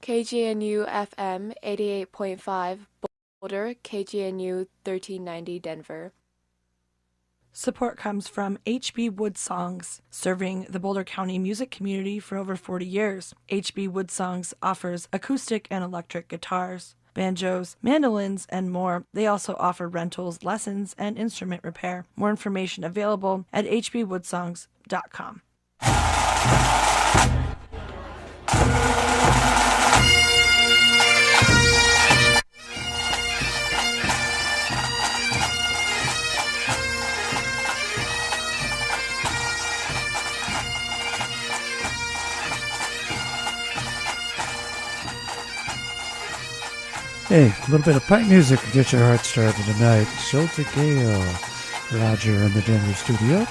KGNU FM 88.5 Boulder, KGNU 1390 Denver. Support comes from H.B. Wood Songs, serving the Boulder County music community for over 40 years. H.B. Wood Songs offers acoustic and electric guitars, banjos, mandolins, and more. They also offer rentals, lessons, and instrument repair. More information available at hbwoodsongs.com. Hey, a little bit of pipe music to get your heart started tonight. Seolta Gael, Rodger in the Denver studio,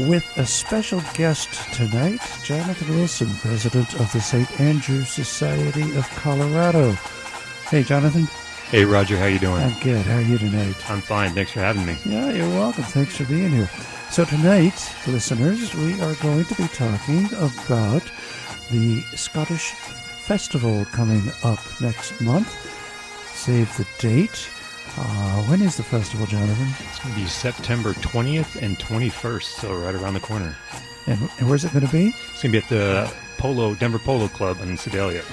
with a special guest tonight, Jonathan Wilson, president of the St. Andrew Society of Colorado. Hey, Jonathan. Hey, Rodger, how you doing? I'm good. How are you tonight? I'm fine. Thanks for having me. Yeah, you're welcome. Thanks for being here. So tonight, listeners, we are going to be talking about the Scottish Festival coming up next month. Save the date. When is the festival, Jonathan? It's going to be September 20th and 21st, so right around the corner. And where's it going to be? It's going to be at the Denver Polo Club in Sedalia.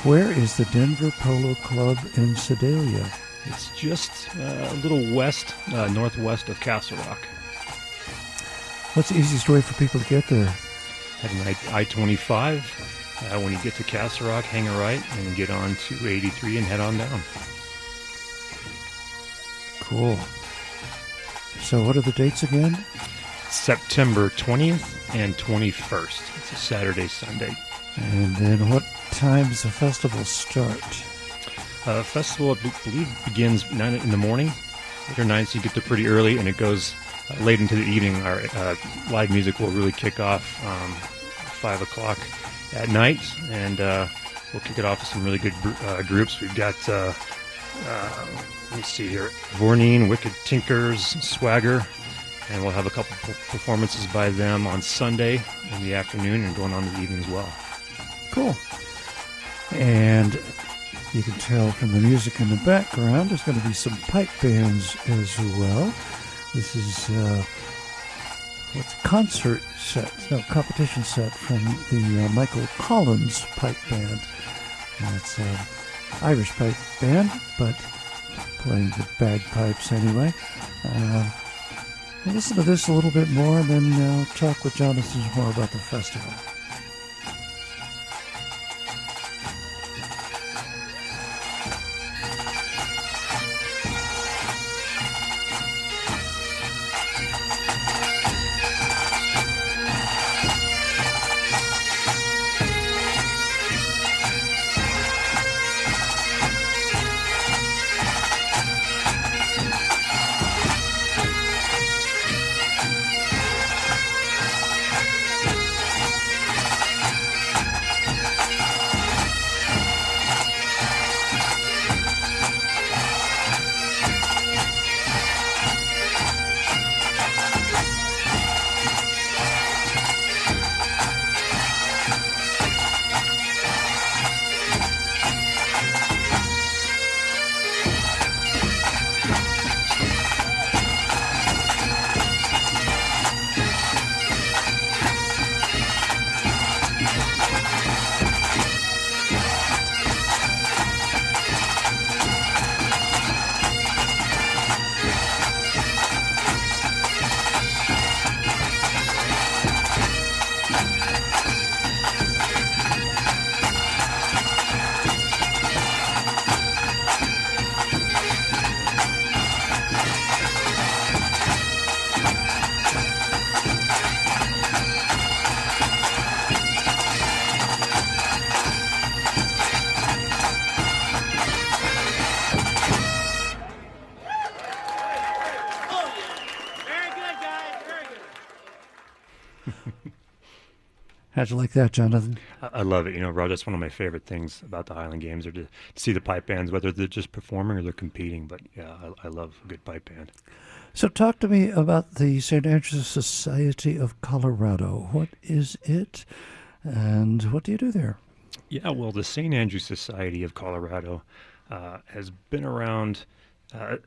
Where is the Denver Polo Club in Sedalia? It's just a little northwest of Castle Rock. What's the easiest way for people to get there? Heading I-25. When you get to Castle Rock, hang a right and get on to 83 and head on down. Cool. So what are the dates again? September 20th and 21st. It's a Saturday, Sunday. And then what time does the festival start? Festival, I believe, begins 9 in the morning. 8 or 9, so you get there pretty early, and it goes late into the evening. Our live music will really kick off 5 o'clock at night, and we'll kick it off with some really good groups. We've got, let me see here, Vorneen, Wicked Tinkers, Swagger, and we'll have a couple performances by them on Sunday in the afternoon and going on to the evening as well. Cool. And you can tell from the music in the background, there's going to be some pipe bands as well. This is competition set from the Michael Collins pipe band. It's an Irish pipe band, but playing the bagpipes anyway. We'll listen to this a little bit more, and then I'll talk with Jonathan more about the festival. How'd you like that, Jonathan? I love it. Roger, that's one of my favorite things about the Highland Games, are to see the pipe bands, whether they're just performing or they're competing. But yeah, I love a good pipe band. So talk to me about the St. Andrew Society of Colorado. What is it, and what do you do there? Yeah, well, the St. Andrew Society of Colorado has been around,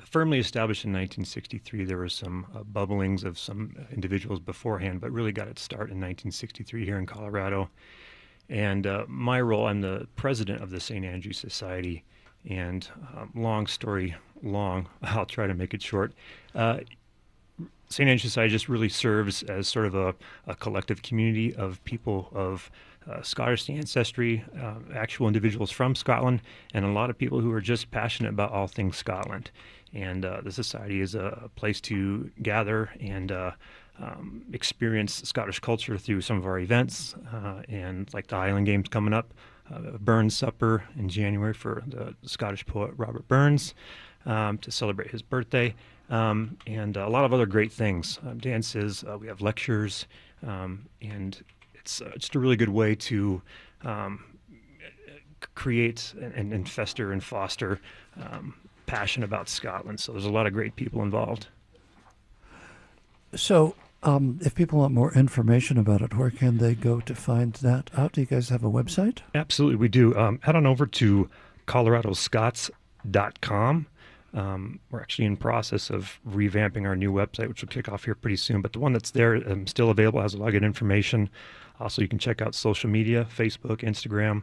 firmly established in 1963. There were some bubblings of some individuals beforehand, but really got its start in 1963 here in Colorado. And my role, I'm the president of the St. Andrew Society. And long story long, I'll try to make it short. St. Andrew Society just really serves as sort of a collective community of people of Scottish ancestry, actual individuals from Scotland, and a lot of people who are just passionate about all things Scotland. And the Society is a place to gather and experience Scottish culture through some of our events, and like the Highland Games coming up, Burns Supper in January for the Scottish poet Robert Burns, to celebrate his birthday, and a lot of other great things. Dances, we have lectures, and it's just a really good way to create and fester and foster passion about Scotland. So there's a lot of great people involved. So, if people want more information about it, where can they go to find that out? Do you guys have a website? Absolutely, we do. Head on over to coloradoscots.com. We're actually in process of revamping our new website, which will kick off here pretty soon. But the one that's there still available, has a lot of good information. Also, you can check out social media, Facebook, Instagram,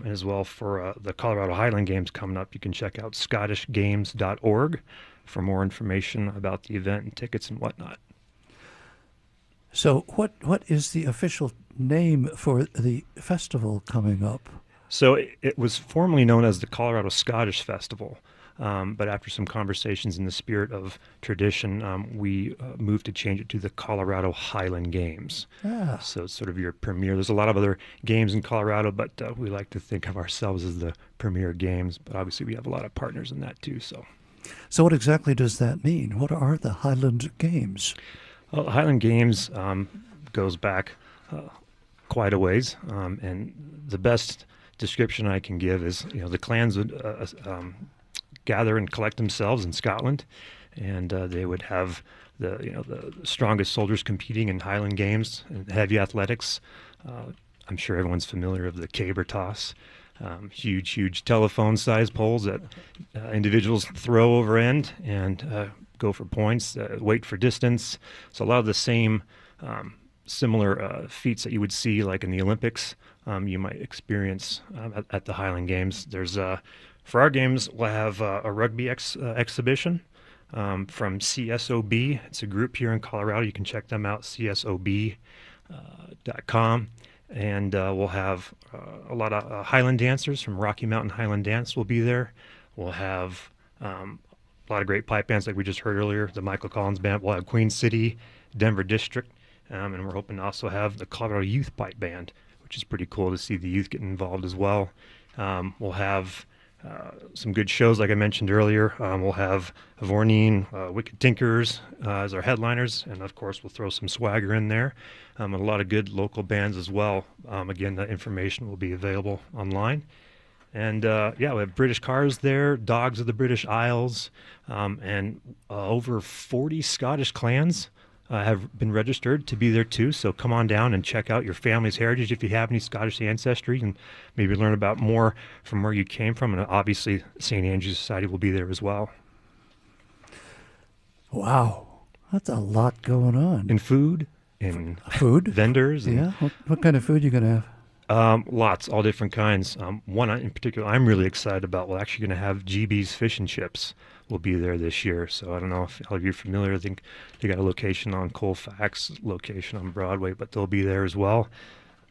as well for the Colorado Highland Games coming up. You can check out scottishgames.org for more information about the event and tickets and whatnot. So what is the official name for the festival coming up? So it was formerly known as the Colorado Scottish Festival. But after some conversations in the spirit of tradition, we moved to change it to the Colorado Highland Games. Ah. So it's sort of your premier. There's a lot of other games in Colorado, but we like to think of ourselves as the premier games. But obviously we have a lot of partners in that too. So what exactly does that mean? What are the Highland Games? Well, the Highland Games goes back quite a ways, and the best description I can give is, the clans would gather and collect themselves in Scotland, and they would have the strongest soldiers competing in Highland Games and heavy athletics. I'm sure everyone's familiar of the caber toss. Huge telephone-sized poles that individuals throw over end and go for points, wait for distance. So a lot of the same similar feats that you would see like in the Olympics, you might experience at the Highland Games. There's for our games, we'll have a rugby exhibition from CSOB. It's a group here in Colorado. You can check them out, csob.com. And we'll have a lot of Highland dancers from Rocky Mountain Highland Dance will be there. We'll have a lot of great pipe bands like we just heard earlier, the Michael Collins Band. We'll have Queen City, Denver District, and we're hoping to also have the Colorado Youth Pipe Band, which is pretty cool to see the youth getting involved as well. We'll have some good shows, like I mentioned earlier. We'll have Vorneen, Wicked Tinkers as our headliners, and of course we'll throw some swagger in there, and a lot of good local bands as well. Again, the information will be available online. And we have British cars there, Dogs of the British Isles, and over 40 Scottish clans have been registered to be there too. So come on down and check out your family's heritage if you have any Scottish ancestry, and maybe learn about more from where you came from. And obviously, St. Andrew Society will be there as well. Wow, that's a lot going on. In food, in food, vendors. And, yeah. What kind of food are you going to have? Lots, all different kinds. One in particular I'm really excited about. We're actually going to have GB's Fish and Chips will be there this year. So I don't know if all of you are familiar. I think they got a location on Colfax, location on Broadway, but they'll be there as well.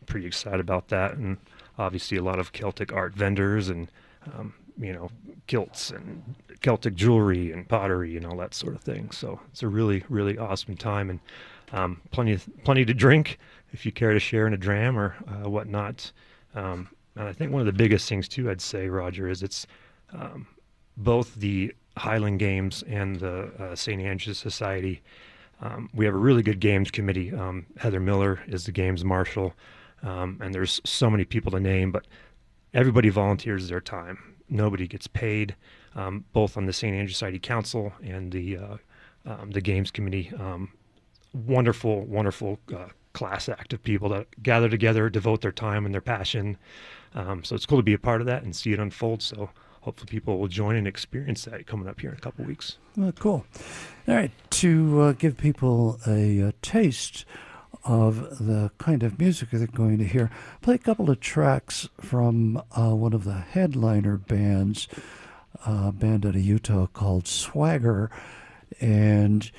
Pretty excited about that. And obviously a lot of Celtic art vendors and, kilts and Celtic jewelry and pottery and all that sort of thing. So it's a really, really awesome time, and plenty to drink if you care to share in a dram or whatnot. And I think one of the biggest things too, I'd say, Rodger, is it's both the Highland Games and the St. Andrews Society. We have a really good games committee. Heather Miller is the games marshal, and there's so many people to name, but everybody volunteers their time. Nobody gets paid, both on the St. Andrews Society Council and the games committee. Wonderful class act of people that gather together, devote their time and their passion So it's cool to be a part of that and see it unfold. So hopefully people will join and experience that coming up here in a couple weeks. Well, cool. All right, to give people a taste of the kind of music they're going to hear, play a couple of tracks from one of the headliner bands, a band out of Utah called Swagger, and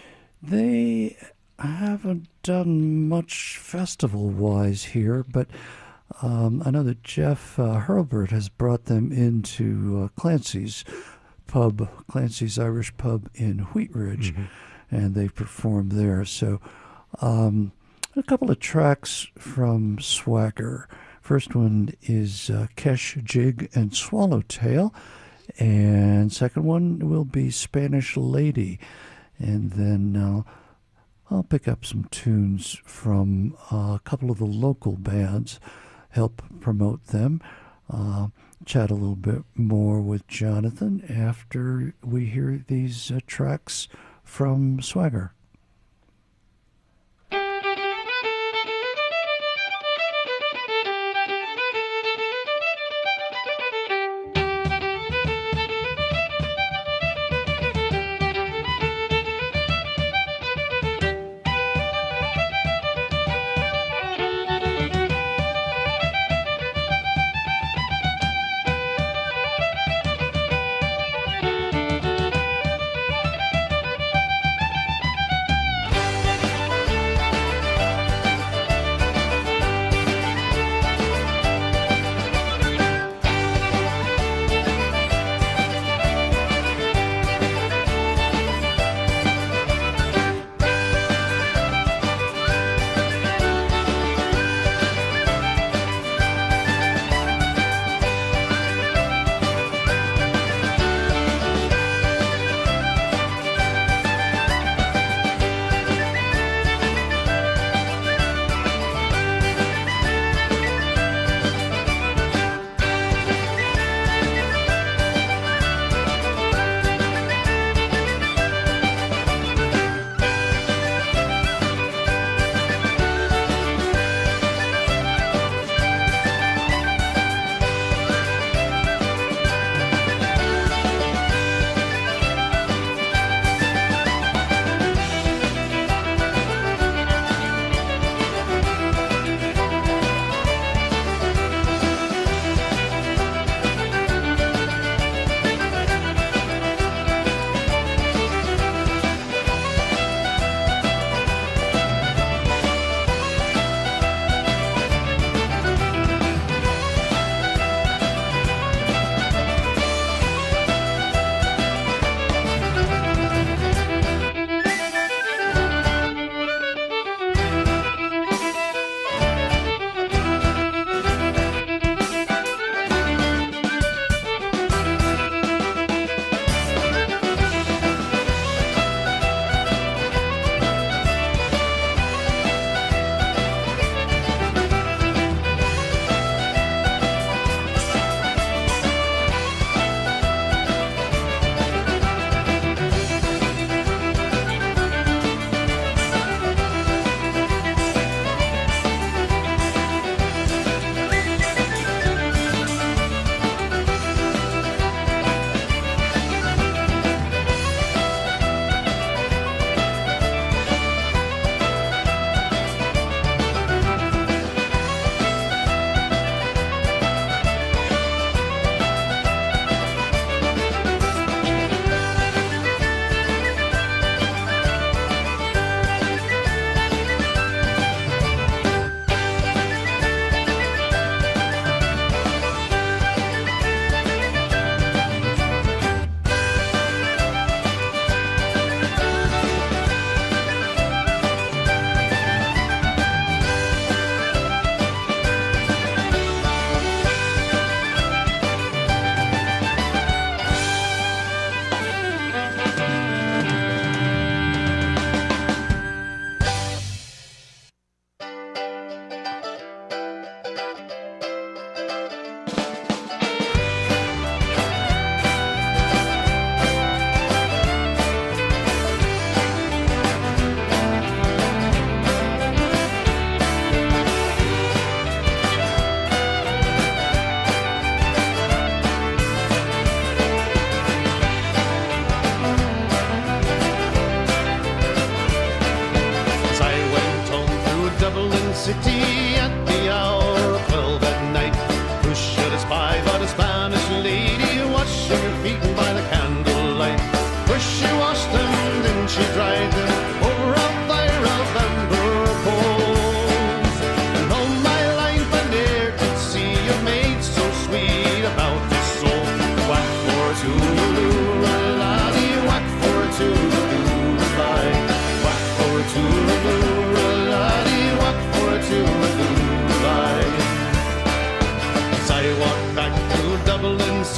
they haven't done much festival-wise here, but I know that Jeff Hurlbert has brought them into Clancy's Irish Pub in Wheat Ridge, and they've performed there. So a couple of tracks from Swagger. First one is Kesh Jig and Swallowtail, and second one will be Spanish Lady. And then I'll pick up some tunes from a couple of the local bands, help promote them, chat a little bit more with Jonathan after we hear these tracks from Swagger.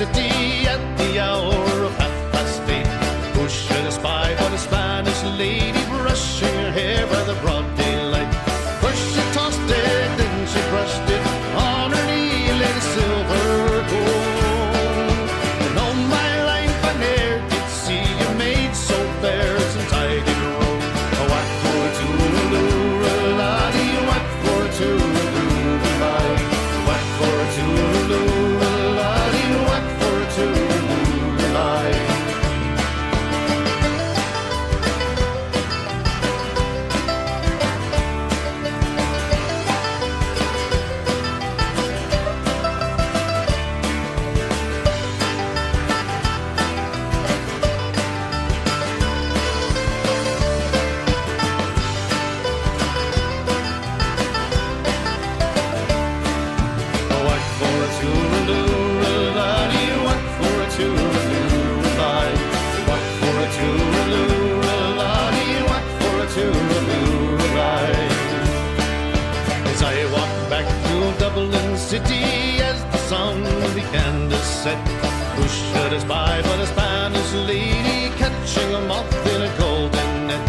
City at the hour of 8:30. Who should espy but a Spanish lady brushing her hair by the broad daylight? First she tossed it, then she brushed it. On her knee lay the silver gold. And all my life I ne'er did see a maid so fair since I did roam. A whack for a tooraloo-a-laddie, whack for a tooraloo-a-laddie, whack for a tooraloo-a-laddie, whack for a tooraloo-a-laddie. Whack for a tooraloo-a-laddie, whack for a tooraloo-a-laddie, whack for a tooraloo-a-laddie, whack for a tooraloo-a-laddie. As I walked back through Dublin City, as the sun began to set, who should espy but a Spanish lady catching a moth in a golden net?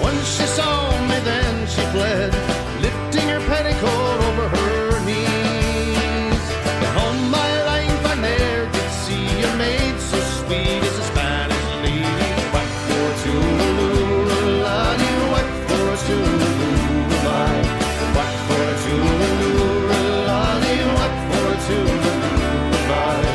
Once she saw me, then she fled, lifting her petticoat over her knees. And all my life I ne'er did see a maid so sweet as a Spanish lady. Whack for a tooraloo-a-laddie, whack for a tooraloo-a-laddie, whack for a tooraloo-a-laddie, whack for a tooraloo-a-laddie.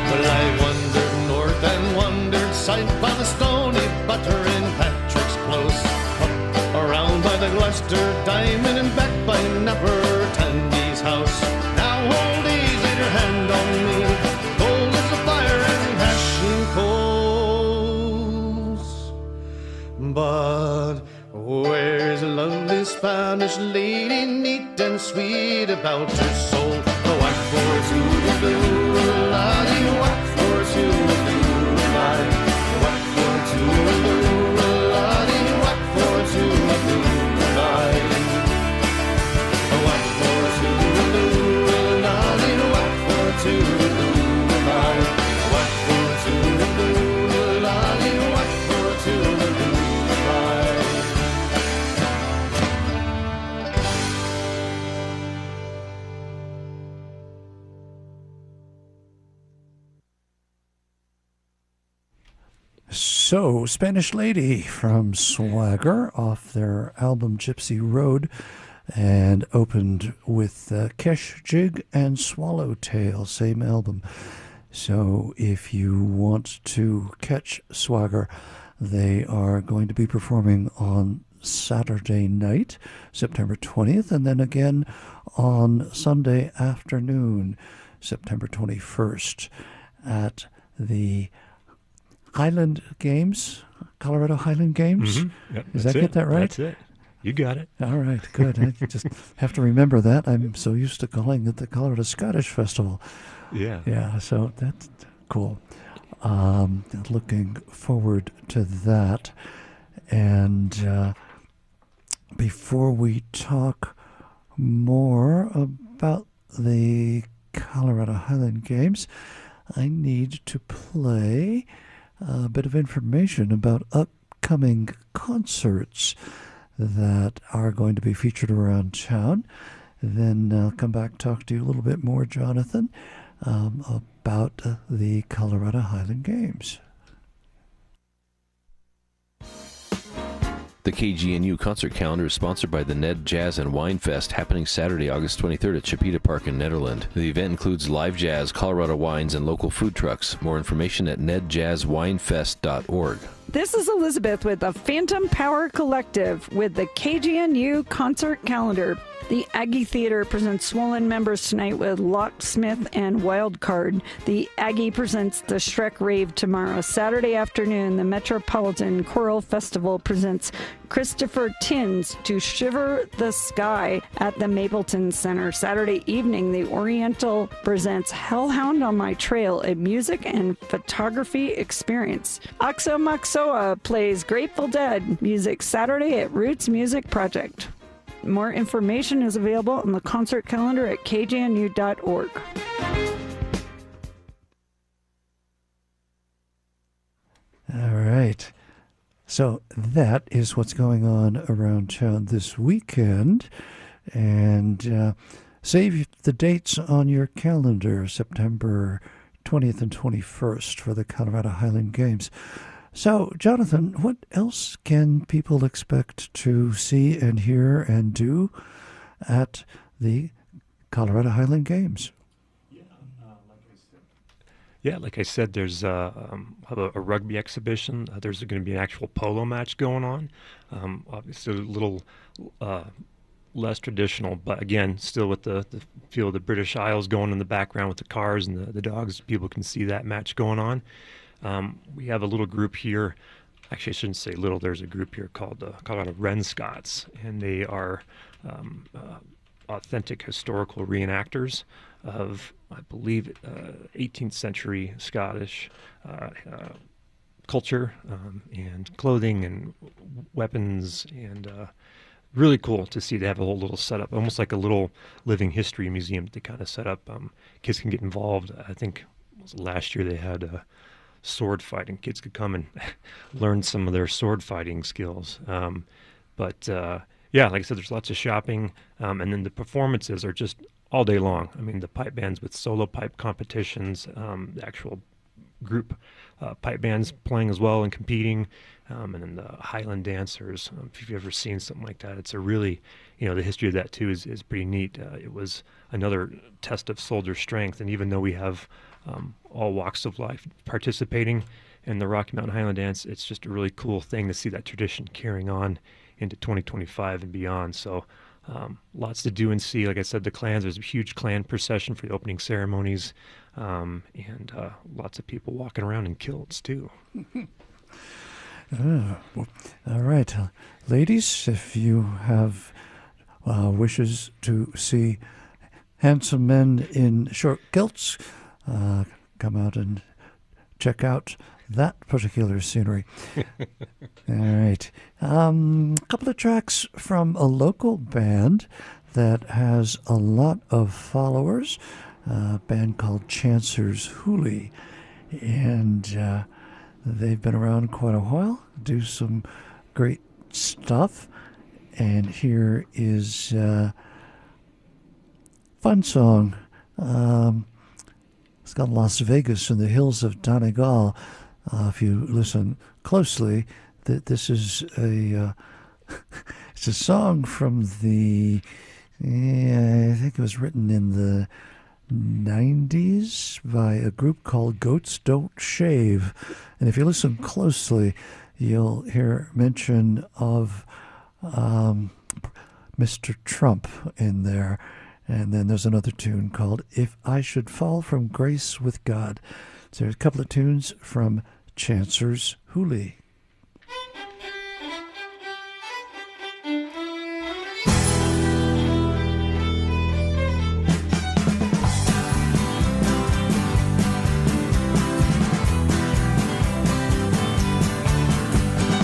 Well, I wandered north and wandered south by the stony butter in Patrick's Close, up around by the Gloucester Diamond and back by Napper Tandy's house. Now old age laid her hand on me, cold as a fire and hashing coals. But where's a lovely Spanish lady, neat and sweet about her soul? A whack for a tooraloo-a-laddie, whack for a tooraloo-a-laddie, whack for a tooraloo-a-laddie, whack for a tooraloo-a-laddie, a whack for a tooraloo-a-laddie, whack for a tooraloo-a-laddie, whack for a tooraloo-a-laddie, whack for a tooraloo-a-laddie. So, Spanish Lady from Swagger off their album Gypsy Road, and opened with Kesh Jig and Swallowtail, same album. So if you want to catch Swagger, they are going to be performing on Saturday night, September 20th, and then again on Sunday afternoon, September 21st, at the Highland Games, Colorado Highland Games. Mm-hmm. Yep, Does that get that right? That's it. You got it. All right, good. I just have to remember that. I'm so used to calling it the Colorado Scottish Festival. Yeah. Yeah, so that's cool. Looking forward to that. And before we talk more about the Colorado Highland Games, I need to play a bit of information about upcoming concerts that are going to be featured around town. Then I'll come back and talk to you a little bit more, Jonathan, about the Colorado Highland Games. The KGNU concert calendar is sponsored by the Ned Jazz and Wine Fest, happening Saturday, August 23rd at Chipeta Park in Nederland. The event includes live jazz, Colorado wines, and local food trucks. More information at nedjazzwinefest.org. This is Elizabeth with the Phantom Power Collective with the KGNU concert calendar. The Aggie Theater presents Swollen Members tonight with Locksmith and Wildcard. The Aggie presents the Shrek Rave tomorrow. Saturday afternoon, the Metropolitan Choral Festival presents Christopher Tins to Shiver the Sky at the Mapleton Center. Saturday evening, the Oriental presents Hellhound on My Trail, a music and photography experience. Oxo Moxoa plays Grateful Dead music Saturday at Roots Music Project. More information is available on the concert calendar at kjnu.org. All right. So that is what's going on around town this weekend. And save the dates on your calendar, September 20th and 21st for the Colorado Highland Games. So, Jonathan, what else can people expect to see and hear and do at the Colorado Highland Games? Like I said, there's a rugby exhibition. There's going to be an actual polo match going on. Obviously, a little less traditional, but again, still with the feel of the British Isles going in the background with the cars and the dogs. People can see that match going on. We have a little group here. Actually, I shouldn't say little. There's a group here called the Colorado Wren Scots, and they are authentic historical reenactors of, I believe, 18th century Scottish culture and clothing and weapons, and really cool to see. They have a whole little setup, almost like a little living history museum to kind of set up. Kids can get involved. I think last year they had sword fighting. Kids could come and learn some of their sword fighting skills. But like I said, there's lots of shopping. And then the performances are just all day long. I mean, the pipe bands with solo pipe competitions, the actual group pipe bands playing as well and competing, and then the Highland dancers. If you've ever seen something like that, it's a really, the history of that too is pretty neat. It was another test of soldier strength. And even though we have all walks of life participating in the Rocky Mountain Highland Dance, it's just a really cool thing to see that tradition carrying on into 2025 and beyond. So lots to do and see. Like I said, the clans, there's a huge clan procession for the opening ceremonies, and lots of people walking around in kilts too. All right. Ladies, if you have wishes to see handsome men in short kilts, come out and check out that particular scenery. All right. A couple of tracks from a local band that has a lot of followers, a band called Chancers Hooley. And they've been around quite a while, do some great stuff. And here is a fun song. It's called Las Vegas in the Hills of Donegal. If you listen closely, this is it's a song from the, I think it was written in the 90s by a group called Goats Don't Shave. And if you listen closely, you'll hear mention of Mr. Trump in there. And then there's another tune called If I Should Fall from Grace with God. So there's a couple of tunes from Chancers Hooley.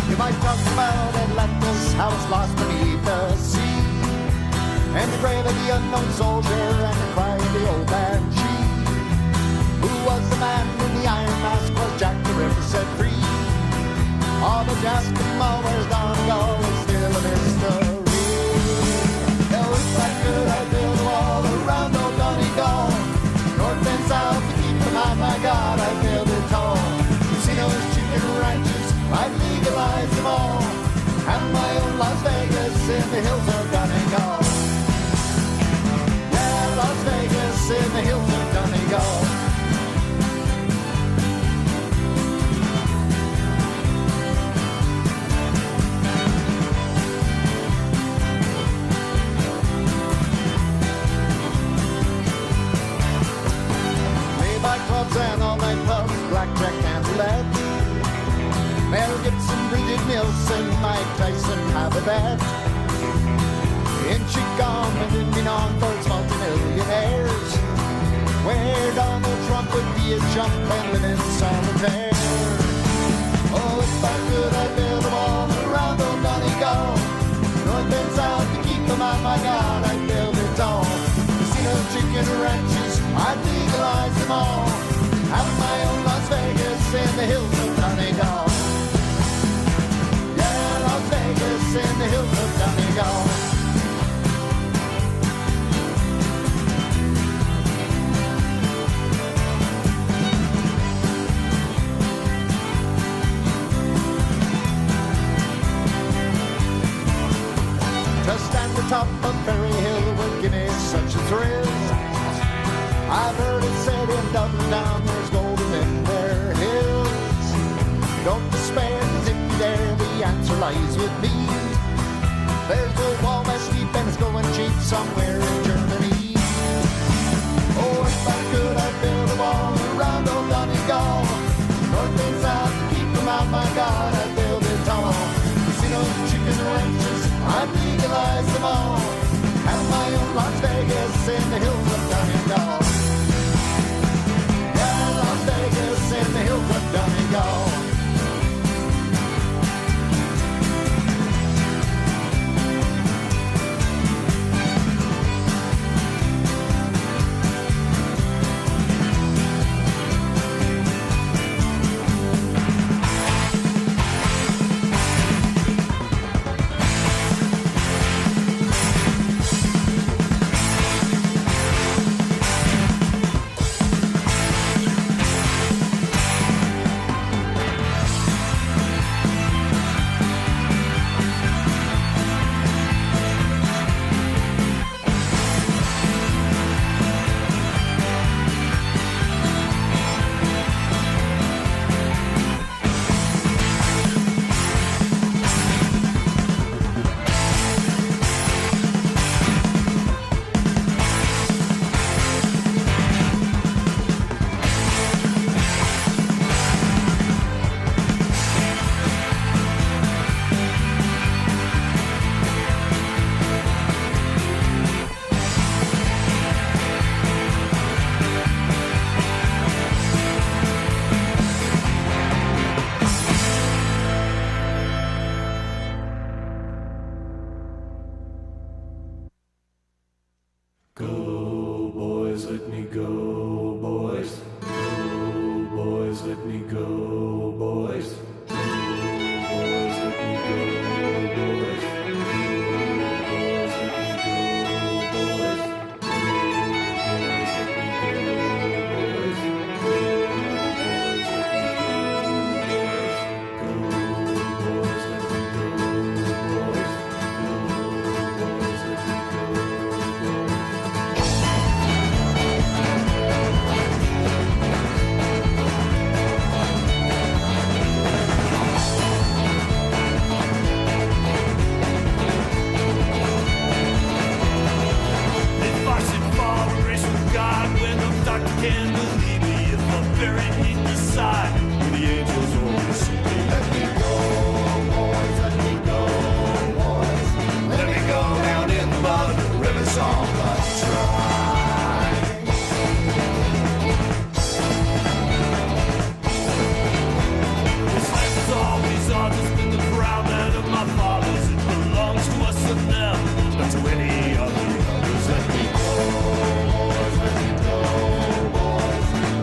You might talk about Atlantis, how it's lost beneath the sea, and the grave of the unknown soldier, and the cry of the old banshee. Who was the man in the iron mask? Was Jack the Ripper set free? All the Jasper where's Donegal is still a mystery. Oh, if I could, I'd build a wall around old Donegal, north and south to keep them out. My God, I'd build it tall. Casinos, chicken ranches, I'd legalize them all. Have my own Las Vegas in the hills of Donegal. Yeah, Las Vegas in the hills of Donegal. the best. In Chicago and in Milan for its multimillionaires, where Donald Trump would be a chump and live in solitaire. Oh, if I could, I'd build a wall around old Donegal, north and south to keep them out, my God, I'd build it all. Casino, chicken ranches, I'd legalize them all. Have my own Las Vegas in the hills of Donegal. Yeah, Las Vegas in the hills of Donegal. Just at the top of Ferry Hill would give me such a thrill. I've heard it said in Dublin down there's gold in their hills. Don't despair, 'cause if you dare, the answer lies with me. There's a wall that's deep and it's going cheap somewhere in Germany. Oh, if I could, I'd build a wall around old Donegal, north and south to keep them out, my God, I'd build it all. Casino, chicken ranches, I'd legalize them all. Have my own Las Vegas in the hills of Donegal. Yeah, Las Vegas in the hills of Donegal.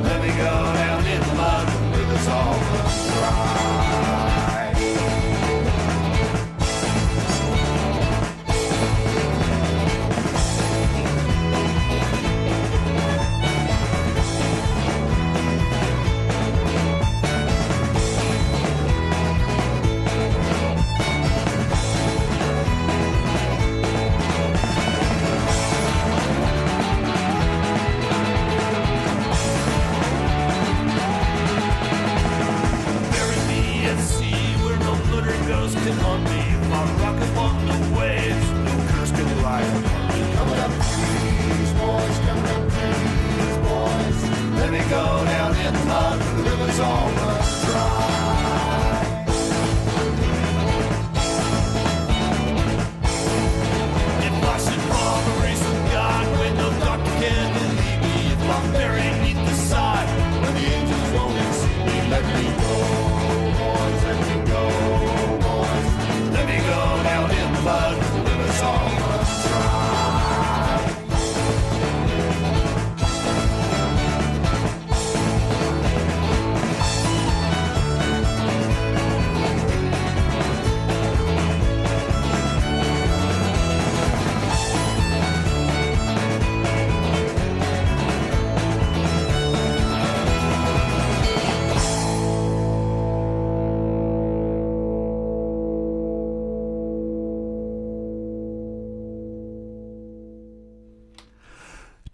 Let me go down in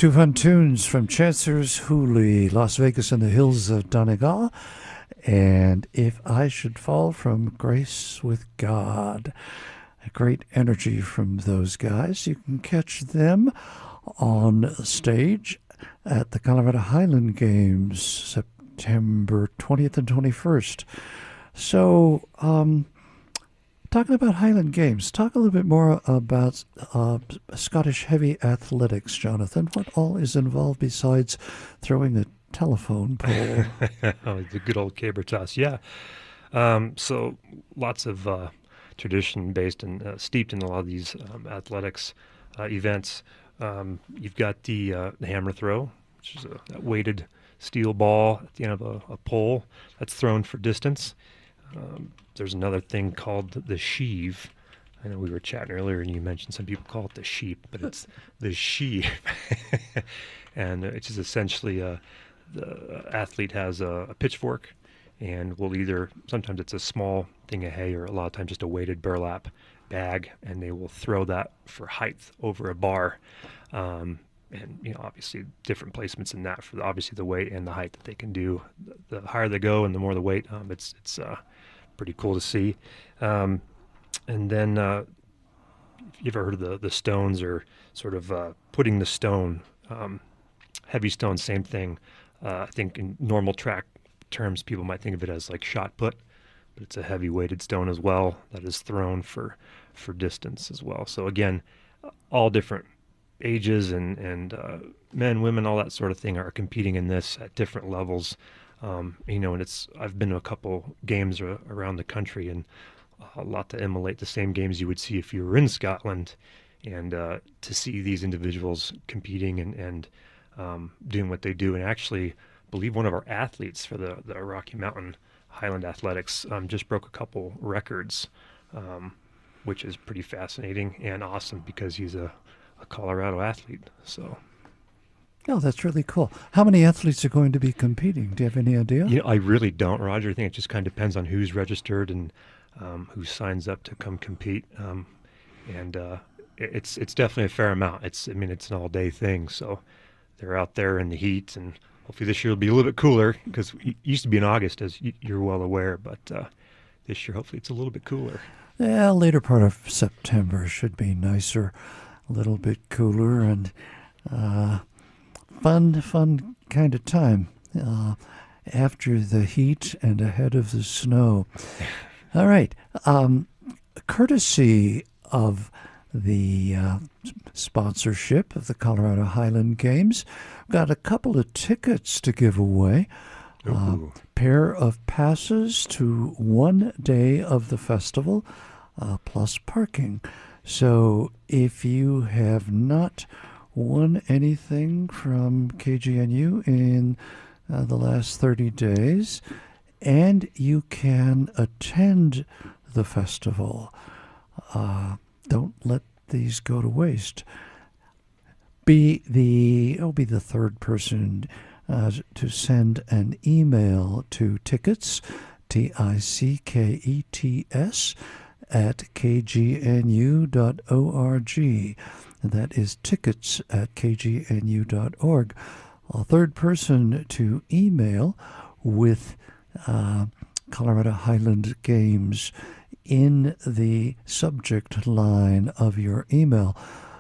Two fun tunes from Chancer's Hooley, Las Vegas and the Hills of Donegal, and If I Should Fall from Grace with God. A great energy from those guys. You can catch them on stage at the Colorado Highland Games, September 20th and 21st. So, talking about Highland Games, talk a little bit more about Scottish heavy athletics, Jonathan. What all is involved besides throwing a telephone pole? Oh, the good old caber toss, yeah. So lots of tradition based and steeped in a lot of these athletics events. You've got the hammer throw, which is a weighted steel ball at the end of a pole that's thrown for distance. There's another thing called the sheave. I know we were chatting earlier and you mentioned some people call it the sheep, but it's the sheave. And it's just essentially the athlete has a pitchfork and will either, sometimes it's a small thing of hay or a lot of times just a weighted burlap bag, and they will throw that for height over a bar. And, obviously different placements in that for obviously the weight and the height that they can do. The higher they go and the more the weight, it's pretty cool to see. And then you ever heard of the stones, or sort of putting the stone, heavy stone, same thing. I think in normal track terms, people might think of it as like shot put, but it's a heavy weighted stone as well that is thrown for distance as well. So again, all different ages and men, women, all that sort of thing are competing in this at different levels. And I've been to a couple games around the country, and a lot to emulate the same games you would see if you were in Scotland, and to see these individuals competing and doing what they do. And actually, I believe one of our athletes for the Rocky Mountain Highland Athletics just broke a couple records, which is pretty fascinating and awesome because he's a Colorado athlete. So. Oh, that's really cool. How many athletes are going to be competing? Do you have any idea? I really don't, Roger. I think it just kind of depends on who's registered and who signs up to come compete. And it's definitely a fair amount. It's an all-day thing, so they're out there in the heat, and hopefully this year will be a little bit cooler, because it used to be in August, as you're well aware, but this year hopefully it's a little bit cooler. Yeah, later part of September should be nicer, a little bit cooler, and fun kind of time after the heat and ahead of the snow. All right. Courtesy of the sponsorship of the Colorado Highland Games, got a couple of tickets to give away. Pair of passes to 1 day of the festival, plus parking. So if you have not won anything from KGNU in the last 30 days, and you can attend the festival, don't let these go to waste. Be the third person to send an email to tickets, TICKETS, at kgnu.org. That is tickets at kgnu.org. A third person to email with Colorado Highland Games in the subject line of your email.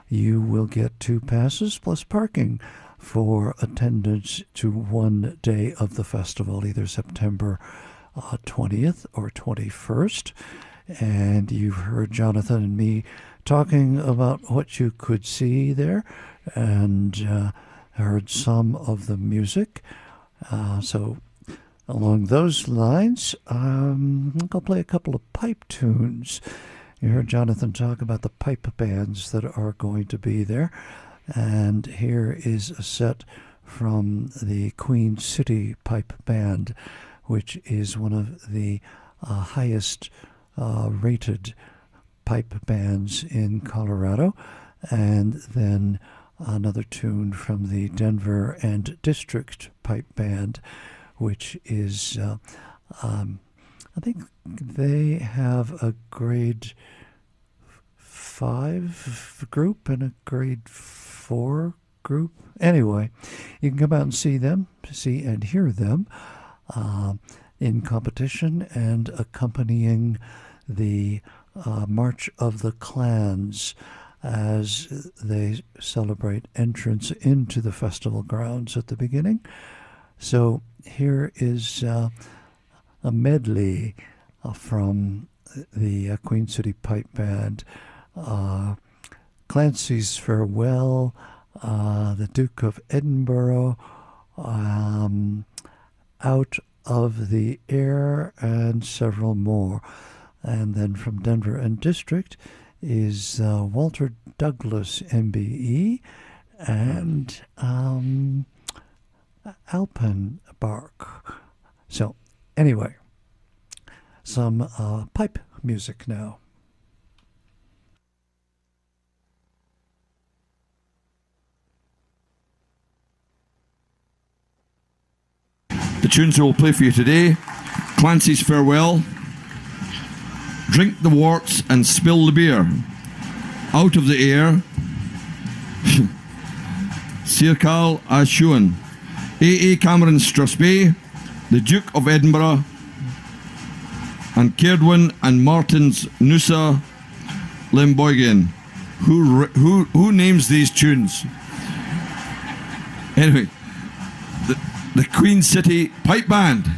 You will get 2 passes plus parking for attendance to 1 day of the festival, either September 20th or 21st. And you've heard Jonathan and me talking about what you could see there, and heard some of the music. So along those lines, I'll play a couple of pipe tunes. You heard Jonathan talk about the pipe bands that are going to be there. And here is a set from the Queen City Pipe Band, which is one of the highest rated pipe bands in Colorado. And then another tune from the Denver and District Pipe Band, which is, I think they have a grade 5 group and a grade 4 group. Anyway, you can come out and see them, see and hear them in competition and accompanying the March of the Clans as they celebrate entrance into the festival grounds at the beginning. So here is a medley from the Queen City Pipe Band, Clancy's Farewell, the Duke of Edinburgh, Out of the Air, and several more. And then from Denver and District is Walter Douglas, MBE, and Alpenbark. So anyway, some pipe music now. The tunes I will play for you today: Clancy's Farewell, Drink the Worts and Spill the Beer, Out of the Air, Seolta Gael, A.A. Cameron Strathspey, the Duke of Edinburgh, and Cairduin and Martin's Noosa Limboygan. Who names these tunes? Anyway, the Queen City Pipe Band.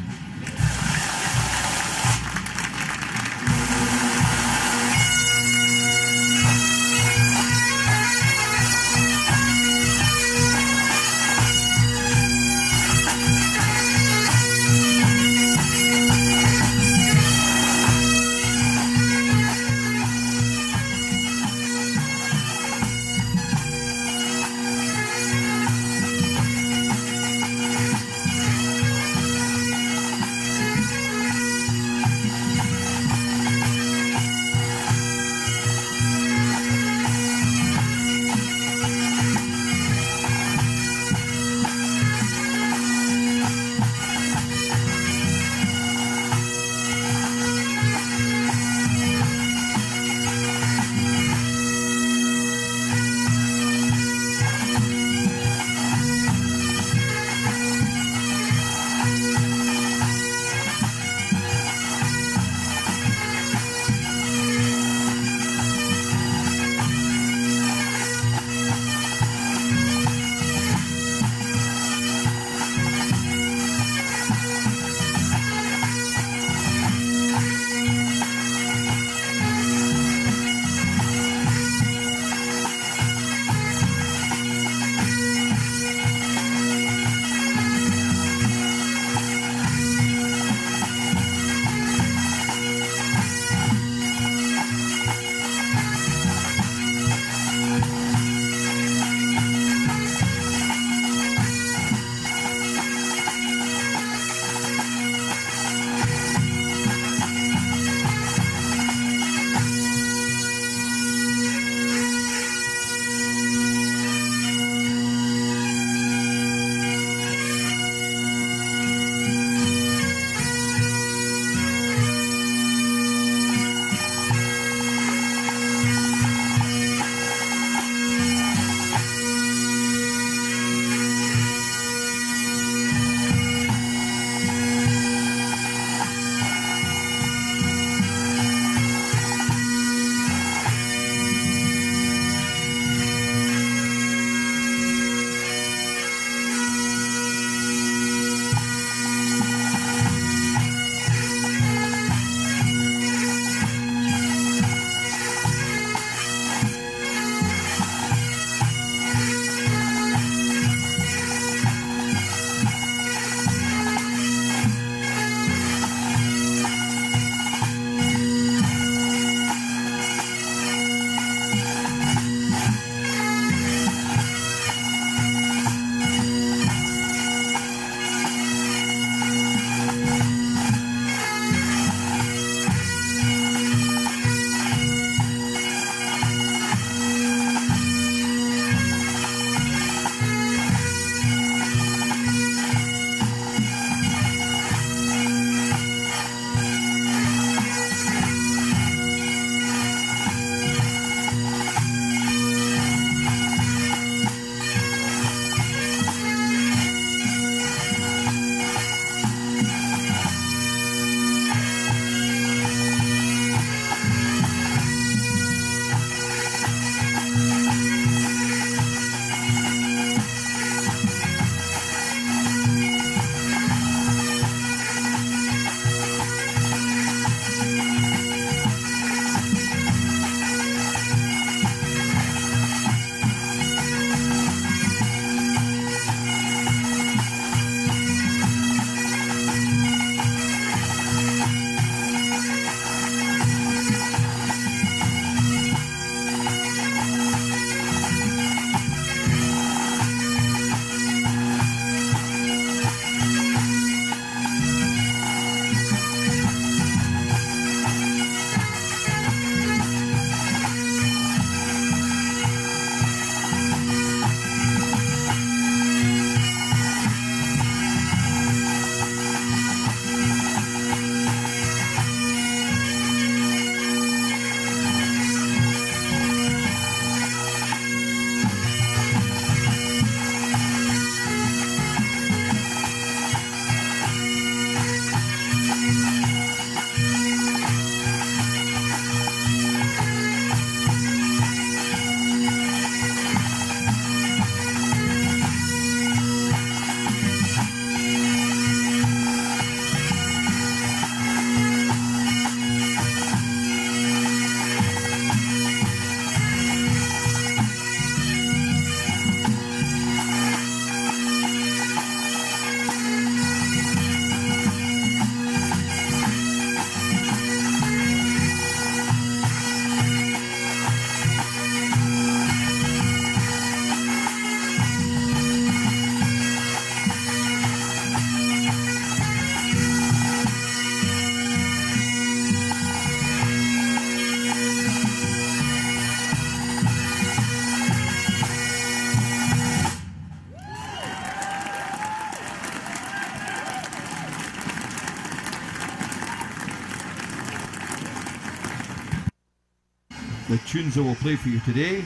The tunes I will play for you today: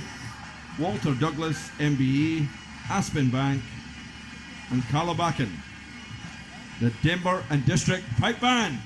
Walter Douglas, MBE, Aspen Bank, and Calabacan. The Denver and District Pipe Band.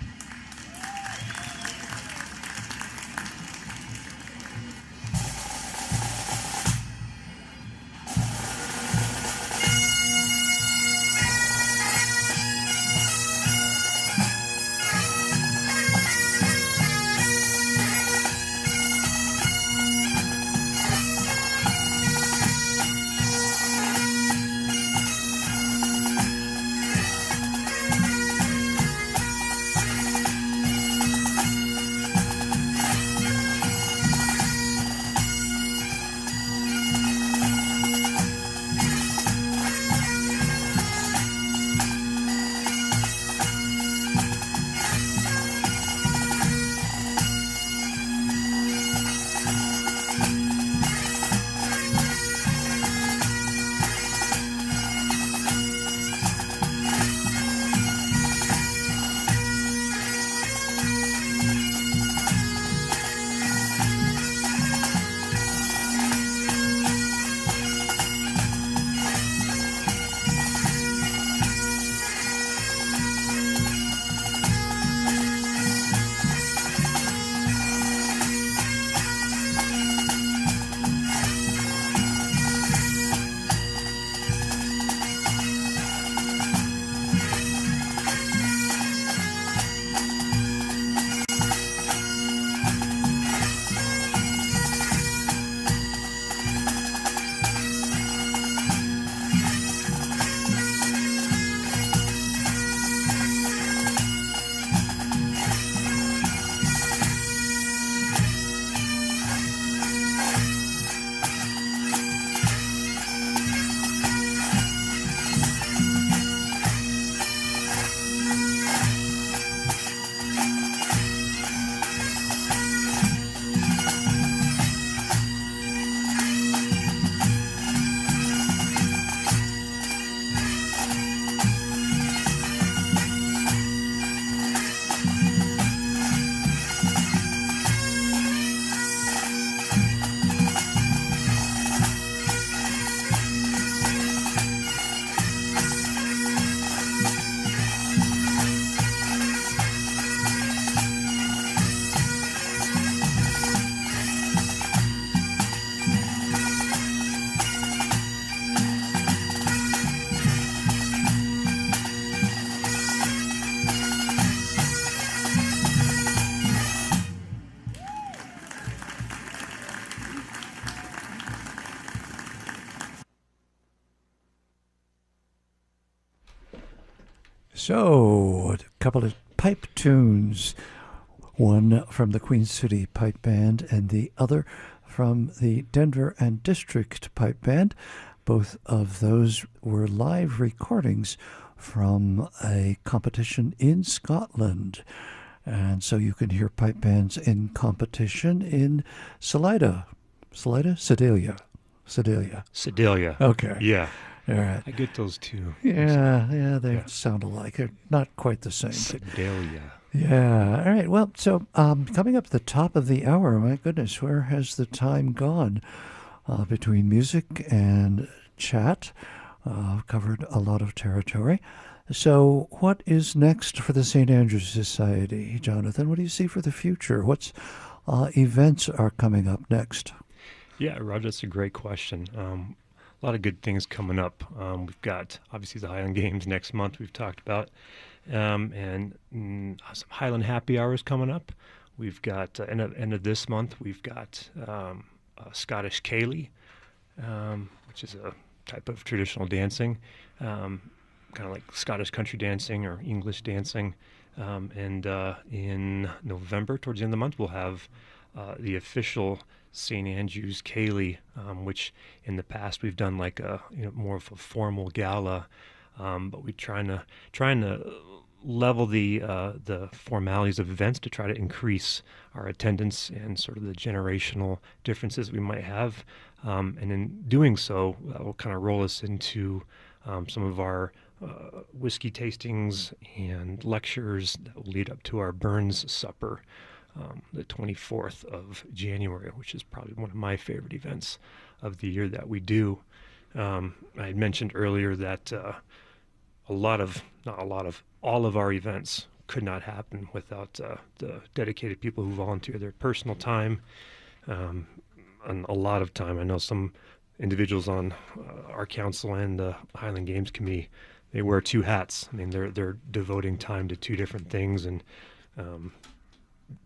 So, a couple of pipe tunes, one from the Queen City Pipe Band and the other from the Denver and District Pipe Band. Both of those were live recordings from a competition in Scotland. And so you can hear pipe bands in competition in Sedalia. Sedalia. Okay. Yeah. All right. I get those two. Yeah, they sound alike. They're not quite the same. Sedalia. Yeah. All right. Well, so coming up at the top of the hour, my goodness, where has the time gone? Between music and chat, covered a lot of territory. So what is next for the St. Andrews Society, Jonathan? What do you see for the future? What events are coming up next? Yeah, Roger, that's a great question. A lot of good things coming up. We've got, obviously, the Highland Games next month we've talked about, and some Highland Happy Hours coming up. We've got, end of this month, we've got Scottish Ceilidh, which is a type of traditional dancing, kind of like Scottish country dancing or English dancing. And in November, towards the end of the month, we'll have the official St. Andrews Ceilidh, which in the past we've done like a more of a formal gala, but we're trying to level the formalities of events to try to increase our attendance and sort of the generational differences we might have, and in doing so, that will kind of roll us into some of our whiskey tastings and lectures that will lead up to our Burns supper the 24th of January, which is probably one of my favorite events of the year that we do. I had mentioned earlier that all of our events could not happen without the dedicated people who volunteer their personal time, and a lot of time. I know some individuals on our council and the Highland Games Committee, they wear two hats. I mean, they're devoting time to two different things, and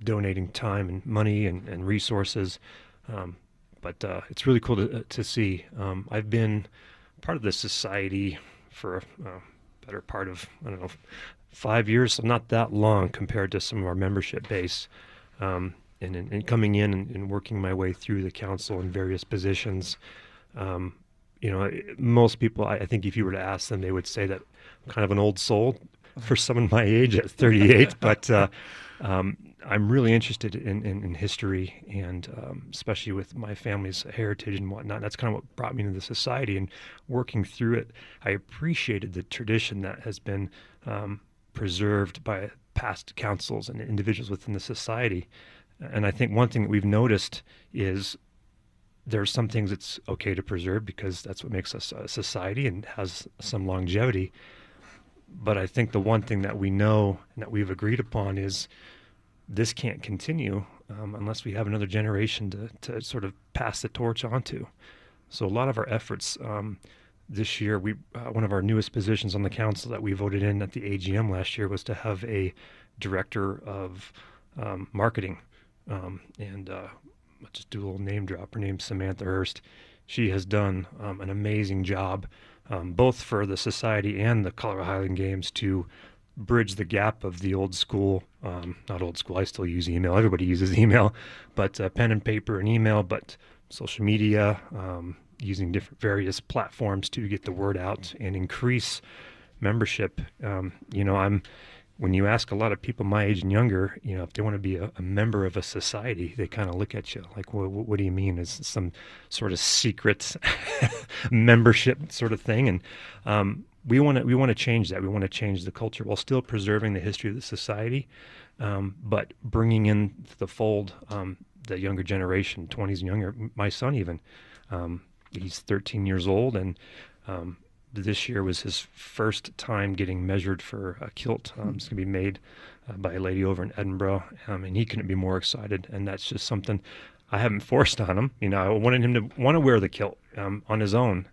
donating time and money and resources. But it's really cool to see. I've been part of this society for a better part of, 5 years, so not that long compared to some of our membership base. And coming in and working my way through the council in various positions, most people, I think if you were to ask them, they would say that I'm kind of an old soul for someone my age at 38, but I'm really interested in history, and especially with my family's heritage and whatnot. That's kind of what brought me into the society, and working through it, I appreciated the tradition that has been preserved by past councils and individuals within the society. And I think one thing that we've noticed is there's some things it's okay to preserve because that's what makes us a society and has some longevity. But I think the one thing that we know and that we've agreed upon is this can't continue unless we have another generation to sort of pass the torch on to. So a lot of our efforts this year, one of our newest positions on the council that we voted in at the AGM last year was to have a director of marketing. And I'll just do a little name drop. Her name's Samantha Hurst. She has done an amazing job, both for the society and the Colorado Highland Games, to bridge the gap of the old school, not old school, I still use email, everybody uses email, but pen and paper and email, but social media, using different various platforms to get the word out and increase membership. When you ask a lot of people my age and younger, if they want to be a member of a society, they kind of look at you like, well, what do you mean? Is some sort of secret membership sort of thing? And we want to change that. We want to change the culture while still preserving the history of the society, but bringing in the fold the younger generation, 20s and younger. My son even, he's 13 years old, and this year was his first time getting measured for a kilt. It's going to be made by a lady over in Edinburgh, and he couldn't be more excited. And that's just something I haven't forced on him. I wanted him to want to wear the kilt on his own.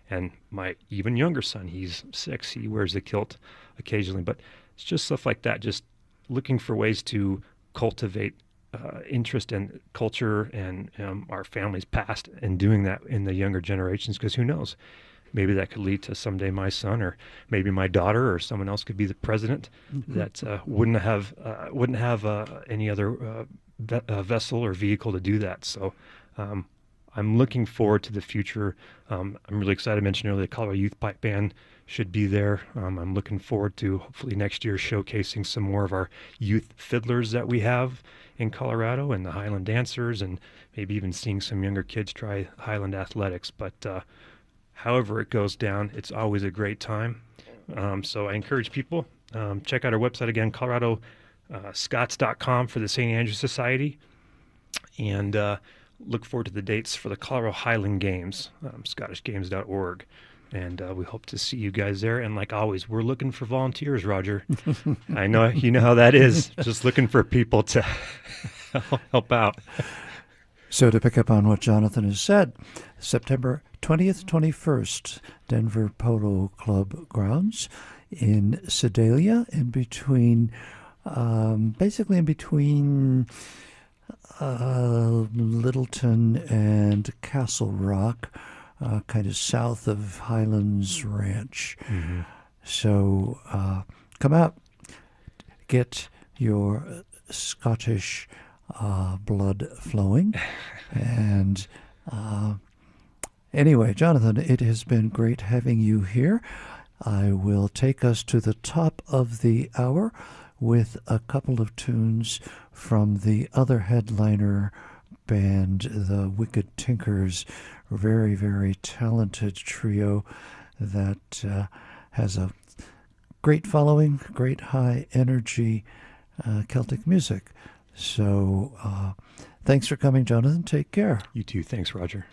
And my even younger son, he's 6, he wears the kilt occasionally. But it's just stuff like that, just looking for ways to cultivate interest in culture and our family's past, and doing that in the younger generations, because who knows? Maybe that could lead to someday my son, or maybe my daughter, or someone else could be the president that wouldn't have any other vessel or vehicle to do that. So I'm looking forward to the future. I'm really excited. I mentioned earlier the Colorado Youth Pipe Band should be there. I'm looking forward to hopefully next year showcasing some more of our youth fiddlers that we have in Colorado, and the Highland dancers, and maybe even seeing some younger kids try Highland athletics. But however it goes down, it's always a great time. So I encourage people, check out our website again, coloradoscots.com for the St. Andrew Society, and look forward to the dates for the Colorado Highland Games, scottishgames.org. And we hope to see you guys there. And like always, we're looking for volunteers, Rodger. I know you know how that is, just looking for people to help out. So to pick up on what Jonathan has said, September 20th, 21st, Denver Polo Club grounds in Sedalia, basically in between Littleton and Castle Rock, kind of south of Highlands Ranch. Mm-hmm. So come out, get your Scottish blood flowing. And anyway, Jonathan, it has been great having you here. I will take us to the top of the hour with a couple of tunes from the other headliner band, the Wicked Tinkers, very, very talented trio that has a great following, great high energy Celtic music. So thanks for coming, Jonathan. Take care. You too. Thanks, Rodger.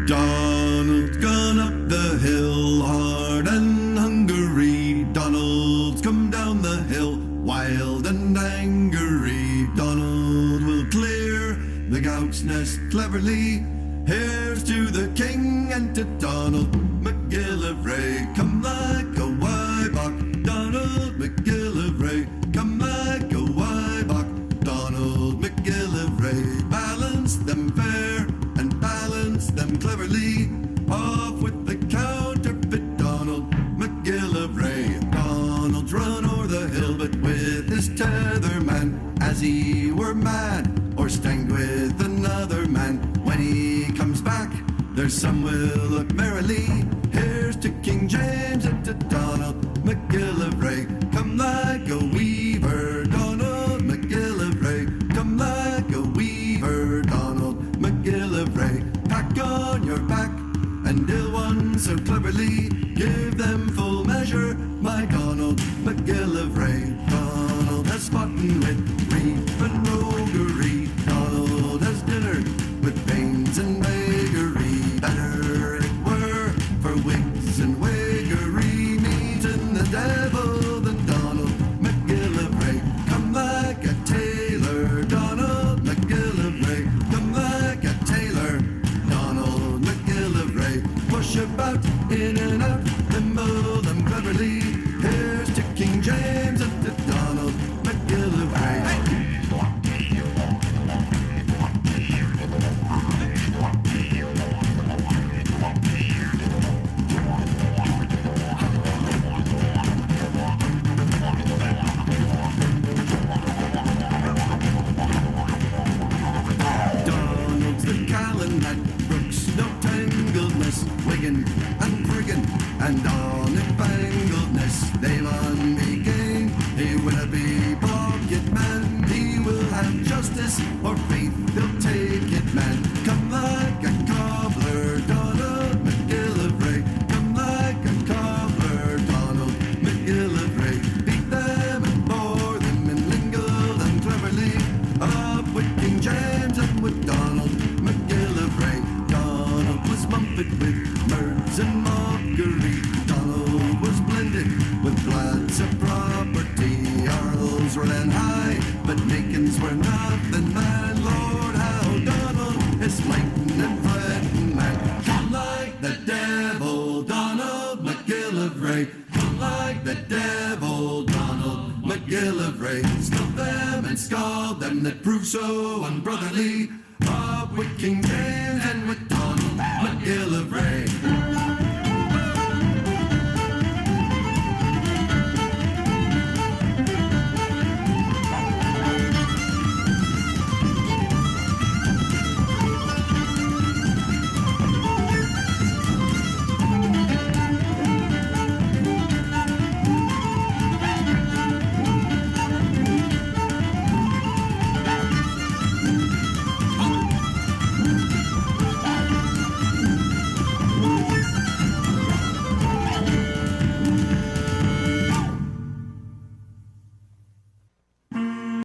Donald's gone up the hill hard and hungry. Donald's come down the hill wild and angry. Donald will clear the gout's nest cleverly. Here's to the king and to Donald McGillivray. Come like a wybuck, Donald McGillivray. Come like a wybuck, Donald McGillivray. Balance them fair and balance them cleverly. Off with the counterfeit Donald McGillivray. Donald's run o'er the hill, but with his tether man, as he were mad, or stanged with another man. When he comes back, there's some will look merrily. Here's to King James and to Donald McGillivray. Come like a weaver, Donald McGillivray. Come like a weaver, Donald McGillivray. Pack on your back and ill ones so cleverly. Give them full measure, my Donald McGillivray. Donald has foughten with reef and roguery. Donald has dinnered with pains and vagary. Better it were for wigs and wiggery, meeting the devil than Donald McGillivray. Come like a tailor, Donald McGillivray. Come like a tailor, Donald McGillivray. Push about in and out, limbo them cleverly. Here's to King James and to Donald McGillivray. Donald's the Callan that brooks no tangledness, wiggin and friggin and on it bangledness. They've on me game, he will be pocket man. He will have justice or faith, he'll take it man. Come like a cobbler, Donald McGillivray. Come like a cobbler, Donald McGillivray. Beat them and bore them and lingle them cleverly. Up with King James and with Donald McGillivray. Donald was mumped with mirths and mockery. Donald was blended with plants of property. Earls were then high, but Macons were nothing, man. Lord, how Donald is fighting and fighting, man. Come like the devil, Donald McGillivray. Come like the devil, Donald McGillivray. Stuff them and scald them that prove so unbrotherly. Up with King James and with Donald McGillivray.